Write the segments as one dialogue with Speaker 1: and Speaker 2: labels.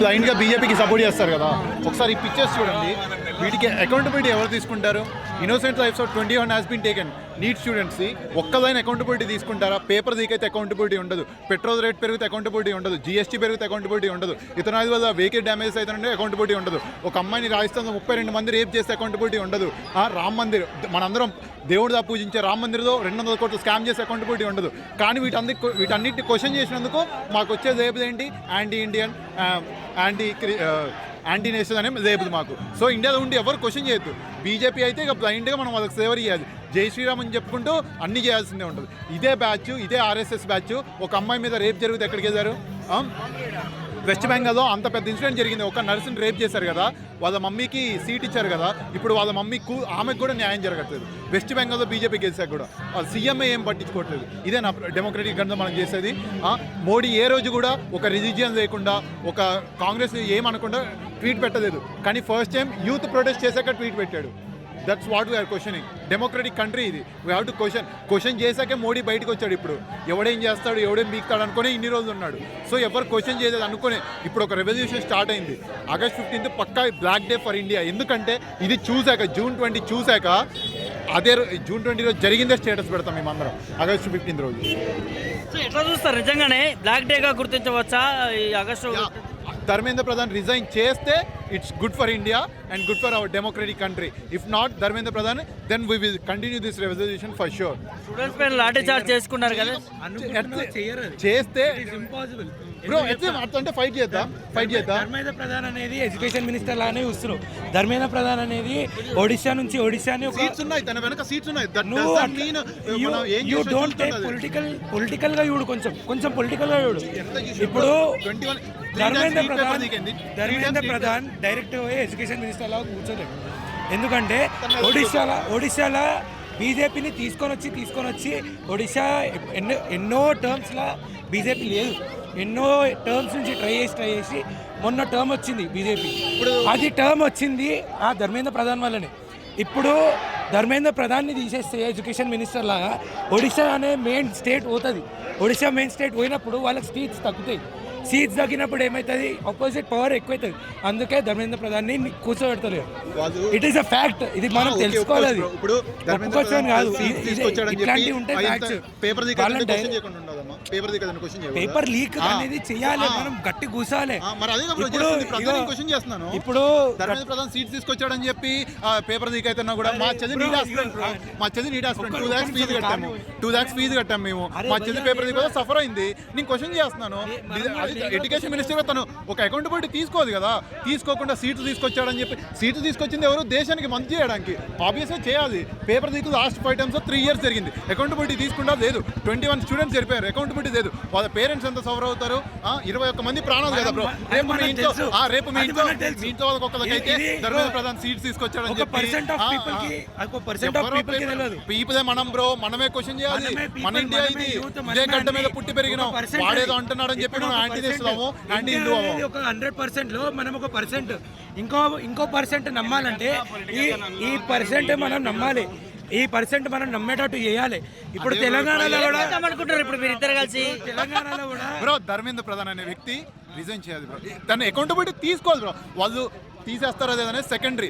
Speaker 1: బ్లైండ్గా బీజేపీకి సపోర్ట్ చేస్తారు కదా, ఒకసారి ఈ పిక్చర్స్ చూడండి. వీటికి అకౌంటబిలిటీ ఎవరు తీసుకుంటారు? Innocent lives of 21 has been taken. NEET స్టూడెంట్స్కి ఒక్కదైన అకౌంటబిలిటీ తీసుకుంటారా? పేపర్ లీకైతే అకౌంటబిలిటీ ఉండదు, పెట్రోల్ రేట్ పెరిగితే అకౌంటబిలిటీ ఉండదు, జీఎస్టీ పెరిగితే అకౌంటబిలిటీ ఉండదు, ఇతనాది వల్ల వెహికల్ డ్యామేజ్ అయితే అకౌంటబిలిటీ ఉండదు, ఒక అమ్మాయిని రాజస్థాన్లో 32 మంది రేప్ చేస్తే అకౌంటబిలిటీ ఉండదు, రామ్ మందిర్ మనందరం దేవుడిదా పూజించే రామ్ మందిర్లో 200 కోట్లు స్కామ్ చేసే అకౌంటబిలిటీ ఉండదు. కానీ వీటన్నిటిని క్వశ్చన్ చేసినందుకు మాకు వచ్చే లేబుల్ ఏంటి? యాంటీ ఇండియన్, యాంటీ నేషనల్ అనే లేబుల్ మాకు. సో ఇండియాలో ఉండి ఎవరు క్వశ్చన్ చేయొద్దు. బీజేపీ అయితే ఇక బ్లైండ్గా మనం వాళ్ళకి సేవర్ చేయాలి, జై శ్రీరామ్ అని చెప్పుకుంటూ అన్నీ చేయాల్సిందే ఉంటుంది. ఇదే బ్యాచ్, ఇదే ఆర్ఎస్ఎస్ బ్యాచ్ ఒక అమ్మాయి మీద రేప్ జరిగితే ఎక్కడికి వెళ్ళారు? వెస్ట్ బెంగాల్లో అంత పెద్ద ఇన్సిడెంట్ జరిగింది, ఒక నర్సుని రేప్ చేశారు కదా, వాళ్ళ మమ్మీకి సీట్ ఇచ్చారు కదా, ఇప్పుడు వాళ్ళ మమ్మీకి ఆమెకు కూడా న్యాయం జరగట్లేదు. వెస్ట్ బెంగాల్లో బీజేపీ గెలిచాక కూడా సీఎంఏ ఏం పట్టించుకోవట్లేదు. ఇదే నా డెమోక్రటిక్ గంట మనం చేసేది. మోడీ ఏ రోజు కూడా ఒక రిలీజియన్ లేకుండా, ఒక కాంగ్రెస్ ఏమనకుండా ట్వీట్ పెట్టలేదు. కానీ ఫస్ట్ టైం యూత్ ప్రొటెస్ట్ చేశాక ట్వీట్ పెట్టాడు. That's what we are questioning. Democratic country ఇది, వీ హ్యావ్ టు క్వశ్చన్ చేశాకే మోడీ బయటకు వచ్చాడు. ఇప్పుడు ఎవడేం చేస్తాడు, ఎవడేం బీక్తాడు అనుకునే ఇన్ని రోజులు ఉన్నాడు. సో ఎవరు క్వశ్చన్ చేయలేదు అనుకునే ఇప్పుడు ఒక రెవల్యూషన్ స్టార్ట్ అయింది. ఆగస్ట్ 15 పక్కా బ్లాక్ డే ఫర్ ఇండియా. ఎందుకంటే ఇది చూశాక, June 20 చూశాక, అదే June 20 రోజు జరిగిందే స్టేటస్ పెడతాం మేమందరం ఆగస్ట్ 15 రోజు.
Speaker 2: సో ఎట్లా చూస్తారు? నిజంగానే బ్లాక్ డేగా గుర్తించవచ్చా ఈ ఆగస్టు?
Speaker 1: ధర్మేంద్ర ప్రధాన్ రిజైన్ చేస్తే it's good for India and good for our democratic country. If not Dharmendra Pradhan, then we will continue this revolution for sure.
Speaker 2: Students పైన లాఠీ చార్జ్ చేసుకున్నారు కదా,
Speaker 1: చేస్తే బ్రో అంటే ఫైట్ చేద్దాం.
Speaker 3: ధర్మేంద్ర ప్రధాన్ అనేది ఎడ్యుకేషన్ మినిస్టర్ లానే చూస్తున్నావు. ధర్మేంద్ర ప్రధాన్ అనేది ఒడిశాని
Speaker 1: సీట్స్ ఉన్నాయి, తన వెనక సీట్స్ ఉన్నాయి.
Speaker 3: పొలిటికల్ గా చూడు, కొంచెం పొలిటికల్ గా చూడు. ఇప్పుడు Dharmendra Pradhan direct education minister లాగా కూర్చోలేడు. ఎందుకంటే ఒడిశాలో బీజేపీని తీసుకొని వచ్చి ఒడిశా ఎన్నో టర్మ్స్లో బీజేపీ లేదు. ఎన్నో టర్మ్స్ నుంచి ట్రై చేసి మొన్న టర్మ్ వచ్చింది బీజేపీ. అది టర్మ్ వచ్చింది ఆ ధర్మేంద్ర ప్రధాన్ వల్లనే. ఇప్పుడు ధర్మేంద్ర ప్రధాన్ని తీసేస్తే ఎడ్యుకేషన్ మినిస్టర్ లాగా ఒడిశా అనే మెయిన్ స్టేట్ పోతుంది. ఒడిశా మెయిన్ స్టేట్ పోయినప్పుడు వాళ్ళకి సీట్స్ తగ్గుతాయి. సీట్స్ తగ్గినప్పుడు ఏమవుతుంది? ఆపోజిట్ పవర్ ఎక్కువవుతుంది. అందుకే ధర్మేంద్ర ప్రధాన్ని కూర్చోబెడతలేదు. It is a fact. ఇది మనం తెలుసుకోవాలి. ఇట్లాంటివి ఉంటాయి ఫ్యాక్ట్స్. పేపర్ లీక్ అనేది చెయ్యాలి, మనం గట్టి కూర్చోవాలి.
Speaker 1: ఇప్పుడు ధర్మేంద్ర ప్రధాన్ సీట్స్ తీసుకొచ్చాడని చెప్పి పేపర్ లీక్ అవుతున్నా కూడా మా చెల్లి నీట్ హాస్పిటల్ 2 lakhs ఫీజు కట్టాము మేము. మా చెల్లి పేపర్ లీక్ సఫర్ అయింది. నేను క్వశ్చన్ చేస్తున్నాను, ఎడ్యుకేషన్ మినిస్టర్ తను ఒక అకౌంటబిలిటీ తీసుకోదు కదా. తీసుకోకుండా సీట్లు తీసుకొచ్చాడని చెప్పి, సీట్లు తీసుకొచ్చింది ఎవరు? దేశానికి మంచి చేయడానికి. ఆబ్వియస్గా చేయాలి. Paper leak last 5 times 3 years జరిగింది. అకౌంటబిలిటీ తీసుకుంటా లేదు. 21 స్టూడెంట్స్ జరిపారు, అకౌంటబిలిటీ లేదు. వాళ్ళ పేరెంట్స్ ఎంత సఫర్ అవుతారు? 21 మంది ప్రాణాలు కదా బ్రో. రేపు మీ ఇంట్లో వాళ్ళకి ఒక్కరికైతే ధర్మేంద్ర ప్రధాన్ సీట్స్ తీసుకొచ్చాడని చెప్పి పీపులే మనం బ్రో, మనమే క్వశ్చన్ చేయాలి. మన ఇండియా ఇది, ఇదే గడ్డ మీద పుట్టి పెరిగినాం. వాడేదో అంటున్నాడని చెప్పి మనం యాంటీ చేస్తాము, యాంటీ హిందూ.
Speaker 3: ఒక 100% లో మనం ఒక పర్సెంట్ ఇంకో పర్సెంట్ నమ్మాలంటే ఈ పర్సెంట్ మనం నమ్మాలి. ఈ పర్సెంట్ మనం నమ్మేటట్టు చేయాలి. ఇప్పుడు తెలంగాణలో కూడా
Speaker 2: అనుకుంటారు, ఇప్పుడు మీరు ఇద్దరు కలిసి
Speaker 3: తెలంగాణలో కూడా
Speaker 1: బ్రో ధర్మేంద్ర ప్రధాన్ అనే వ్యక్తి రిజైన్ చేయాలి బ్రో. తన అకౌంటబిలిటీ తీసుకోవాలి బ్రో. వాళ్ళు తీసేస్తారా లేదనే సెకండరీ.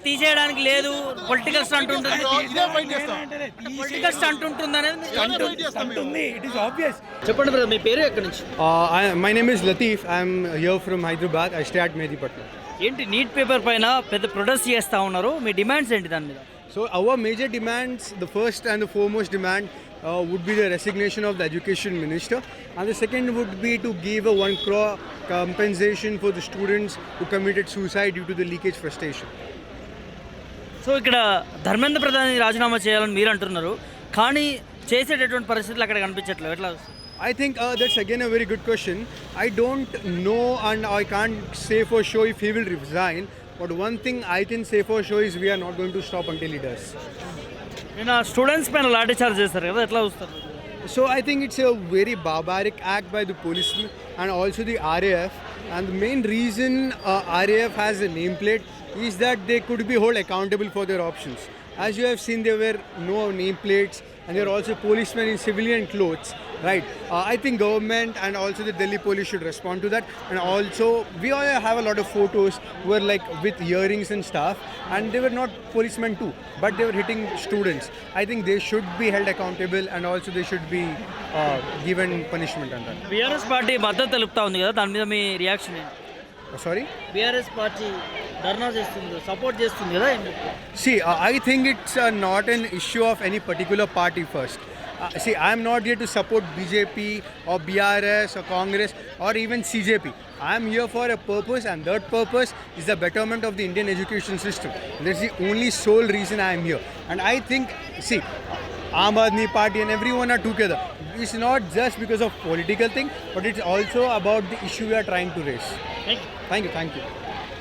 Speaker 2: తీసేయడానికి లేదు, పొలిటికల్ స్టంట్ ఉంటుంది. పొలిటికల్ స్టంట్
Speaker 3: ఉంటుంది. It is obvious.
Speaker 2: చెప్పండి బ్రదర్, మీ పేరు ఎక్కడి నుంచి?
Speaker 4: My name is Latif. I'm here from Hyderabad. I stay at Medipatna.
Speaker 2: ఏంటి నీట్ పేపర్ పైన పెద్ద ప్రొటెస్ట్ చేస్తూ ఉన్నారు, మీ డిమాండ్స్ ఏంటి దాని మీద?
Speaker 4: So our major demands, the first and the foremost demand would be the resignation of the education minister, and the second would be to give a 1 crore compensation for the students who committed suicide due to the leakage frustration.
Speaker 2: So ఇక్కడ ధర్మేంద్ర ప్రధాన్ రాజీనామా చేయాలని మీరు అంటున్నారు, కానీ చేసేటటువంటి పరిస్థితులు అక్కడ కనిపించట్లేదు. ఎట్లా?
Speaker 4: I think that's again a very good question. I don't know and I can't say for sure if he will resign, but one thing I can say for sure is we are not going to stop until he does.
Speaker 2: నేను students పైన lathi charge చేస్తారు కదా, ఎట్లా చూస్తారు?
Speaker 4: So I think it's a very barbaric act by the policemen and also the RAF, and the main reason RAF has a nameplate is that they could be held accountable for their options. As you have seen, there were no nameplates, and there are also policemen in civilian clothes, right? I think government and also the Delhi police should respond to that. And also, we all have a lot of photos who were like with earrings and stuff, and they were not policemen too, but they were hitting students. I think they should be held accountable, and also they should be given punishment on that.
Speaker 2: BRS party మద్దతు తెలుపుతా ఉంది కదా, దాని మీద మీ reaction ఏంటి?
Speaker 4: Sorry?
Speaker 2: BRS party ధర్నా చేస్తుంది, support చేస్తుంది కదా, ఏం చెప్తారు?
Speaker 4: See, I think it's not an issue of any particular party first. See, I'm not here to support BJP or BRS or Congress or even CJP. I'm here for a purpose, and that purpose is the betterment of the Indian education system. That's the only sole reason I'm here. And I think, see, Aam Aadmi Party and everyone are together. It's not just because of political thing, but it's also about the issue we are trying to raise.
Speaker 2: Thank you.
Speaker 4: Thank you.